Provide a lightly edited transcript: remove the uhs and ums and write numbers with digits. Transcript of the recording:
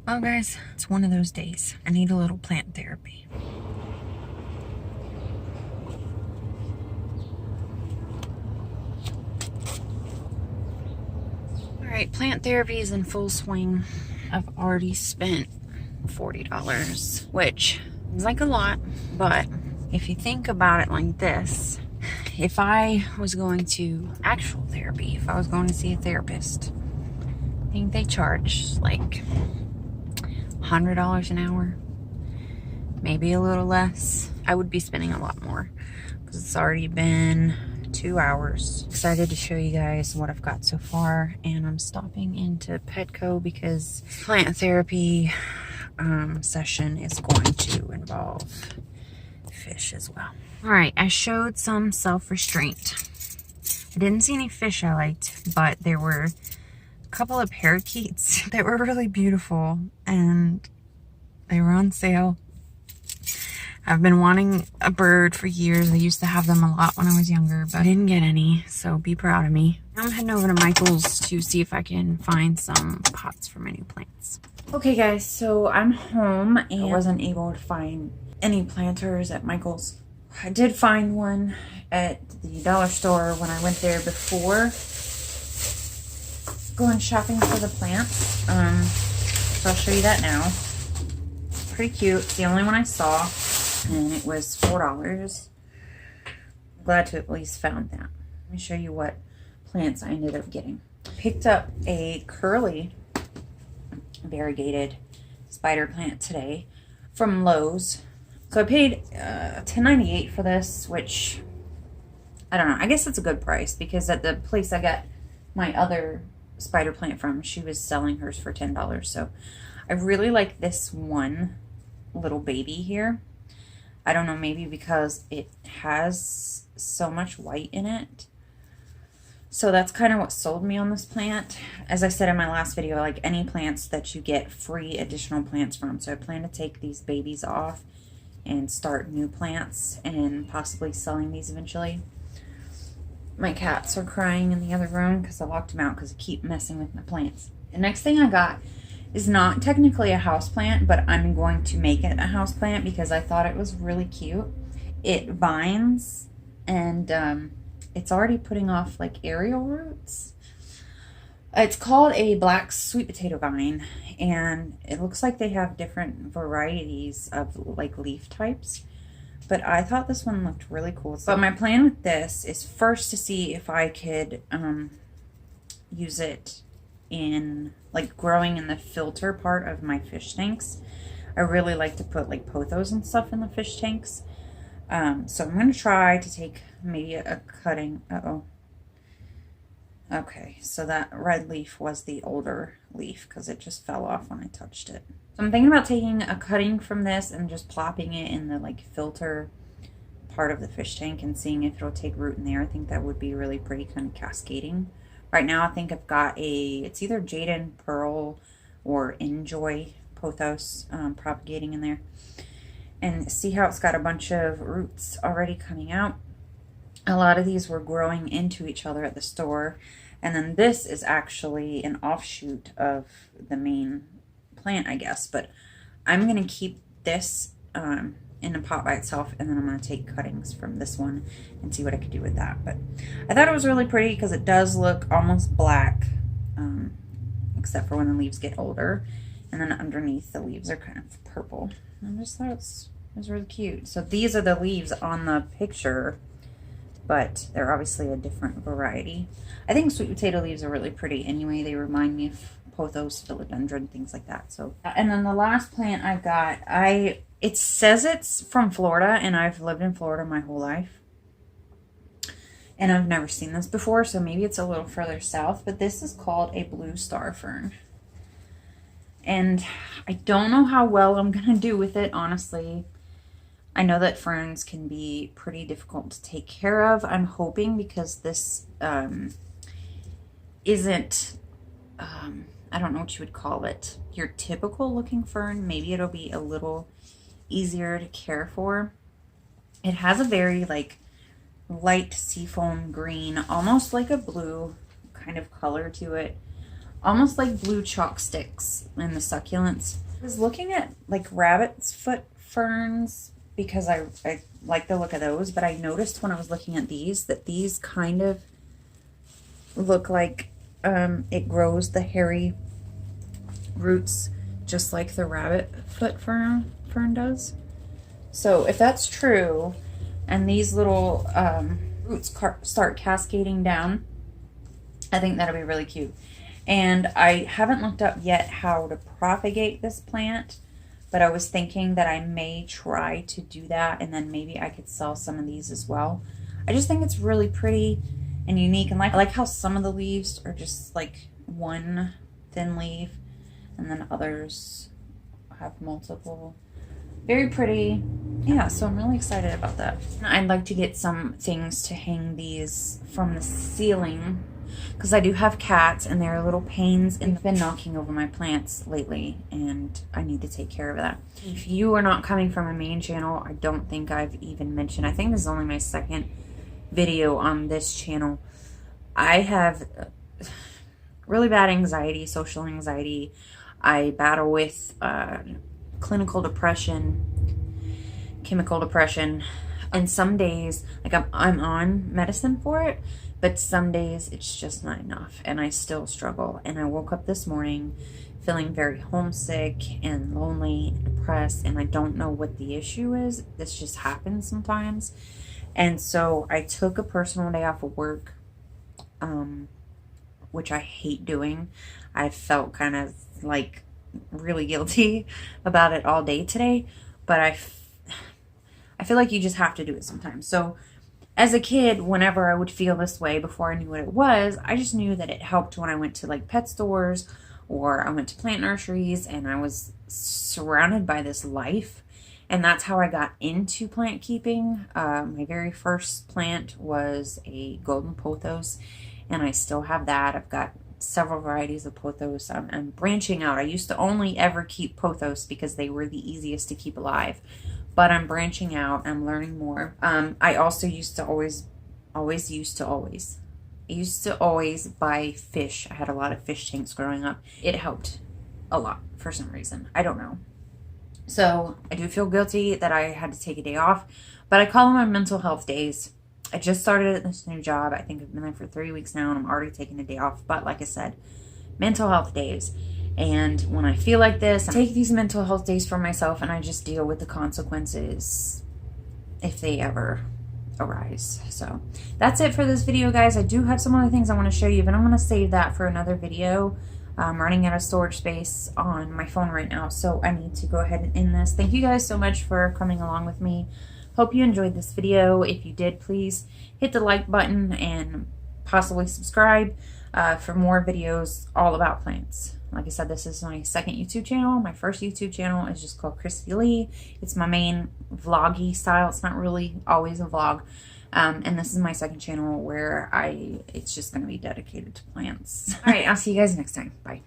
Well, guys, it's one of those days. I need a little plant therapy. All right, plant therapy is in full swing. I've already spent $40, which is like a lot, but if you think about it like this, if I was going to actual therapy, if I was going to see a therapist, I think they charge like $100 an hour, maybe a little less. I would be spending a lot more because it's already been 2 hours. Excited to show you guys what I've got so far, and I'm stopping into Petco because plant therapy session is going to involve fish as well. All right, I showed some self-restraint. I didn't see any fish I liked, but there were a couple of parakeets that were really beautiful and they were on sale. I've been wanting a bird for years. I used to have them a lot when I was younger, but I didn't get any, so be proud of me. Now I'm heading over to Michael's to see if I can find some pots for my new plants. Okay guys, so I'm home and I wasn't able to find any planters at Michael's. I did find one at the dollar store when I went there before going shopping for the plants. So I'll show you that now. Pretty cute. It's the only one I saw, and it was $4. I'm glad to at least found that. Let me show you what plants I ended up getting. Picked up a curly variegated spider plant today from Lowe's. So I paid $10.98 for this, which I don't know. I guess it's a good price because at the place I got my other spider plant from, she was selling hers for $10. So I really like this one little baby here. I don't know, maybe because it has so much white in it. So that's kind of what sold me on this plant. As I said in my last video, like any plants that you get free additional plants from. So I plan to take these babies off and start new plants and possibly selling these eventually. My cats are crying in the other room because I locked them out because I keep messing with my plants. The next thing I got is not technically a house plant, but I'm going to make it a house plant because I thought it was really cute. It vines and it's already putting off like aerial roots. It's called a black sweet potato vine, and it looks like they have different varieties of like leaf types, but I thought this one looked really cool. But my plan with this is first to see if I could use it in like growing in the filter part of my fish tanks. I really like to put like pothos and stuff in the fish tanks. So I'm going to try to take maybe a cutting. Okay, so that red leaf was the older leaf because it just fell off when I touched it. So I'm thinking about taking a cutting from this and just plopping it in the like filter part of the fish tank and seeing if it'll take root in there. I think that would be really pretty, kind of cascading. Right now I think I've got it's either Jaden Pearl or Enjoy pothos propagating in there. And see how it's got a bunch of roots already coming out. A lot of these were growing into each other at the store. And then this is actually an offshoot of the main plant, I guess. But I'm going to keep this in a pot by itself, and then I'm going to take cuttings from this one and see what I could do with that. But I thought it was really pretty because it does look almost black, except for when the leaves get older. And then underneath the leaves are kind of purple. I just thought it was really cute. So these are the leaves on the picture, but they're obviously a different variety. I think sweet potato leaves are really pretty anyway. They remind me of pothos, philodendron, things like that. So, and then the last plant I got, it says it's from Florida, and I've lived in Florida my whole life. And I've never seen this before, so maybe it's a little further south, but this is called a blue star fern. And I don't know how well I'm going to do with it, honestly. I know that ferns can be pretty difficult to take care of. I'm hoping because this isn't, I don't know what you would call it, your typical looking fern. Maybe it'll be a little easier to care for. It has a very like light seafoam green, almost like a blue kind of color to it almost like blue chalk sticks in the succulents. I was looking at like rabbit's foot ferns because I like the look of those, but I noticed when I was looking at these that these kind of look like it grows the hairy roots just like the rabbit foot fern does. So if that's true and these little roots start cascading down, I think that'll be really cute. And I haven't looked up yet how to propagate this plant, but I was thinking that I may try to do that, and then maybe I could sell some of these as well. I just think it's really pretty and unique, and I like how some of the leaves are just like one thin leaf, and then others have multiple. Very pretty. Yeah, so I'm really excited about that. I'd like to get some things to hang these from the ceiling, because I do have cats and they're little pains and they've been knocking over my plants lately, and I need to take care of that. If you are not coming from a main channel, I don't think I've even mentioned, I think this is only my second video on this channel. I have really bad anxiety, social anxiety. I battle with clinical depression, chemical depression, and some days, like I'm on medicine for it, but some days it's just not enough, and I still struggle. And I woke up this morning feeling very homesick and lonely and depressed, and I don't know what the issue is. This just happens sometimes. And so I took a personal day off of work, which I hate doing. I felt kind of like really guilty about it all day today, but I feel like you just have to do it sometimes. So as a kid, whenever I would feel this way before I knew what it was, I just knew that it helped when I went to like pet stores or I went to plant nurseries and I was surrounded by this life. And that's how I got into plant keeping. My very first plant was a golden pothos, and I still have that. I've got several varieties of pothos. I'm branching out. I used to only ever keep pothos because they were the easiest to keep alive. But I'm branching out. I'm learning more. I also used to always buy fish. I had a lot of fish tanks growing up. It helped a lot for some reason. I don't know. So I do feel guilty that I had to take a day off, but I call them my mental health days. I just started at this new job. I think I've been there for 3 weeks now, and I'm already taking a day off. But like I said, mental health days. And when I feel like this, I take these mental health days for myself, and I just deal with the consequences if they ever arise. So that's it for this video, guys. I do have some other things I want to show you, but I'm going to save that for another video. I'm running out of storage space on my phone right now, so I need to go ahead and end this. Thank you guys so much for coming along with me. Hope you enjoyed this video. If you did, please hit the like button and possibly subscribe for more videos all about plants. Like I said, this is my second YouTube channel. My first YouTube channel is just called Christy Lee. It's my main vloggy style. It's not really always a vlog. And this is my second channel where it's just going to be dedicated to plants. All right, I'll see you guys next time. Bye.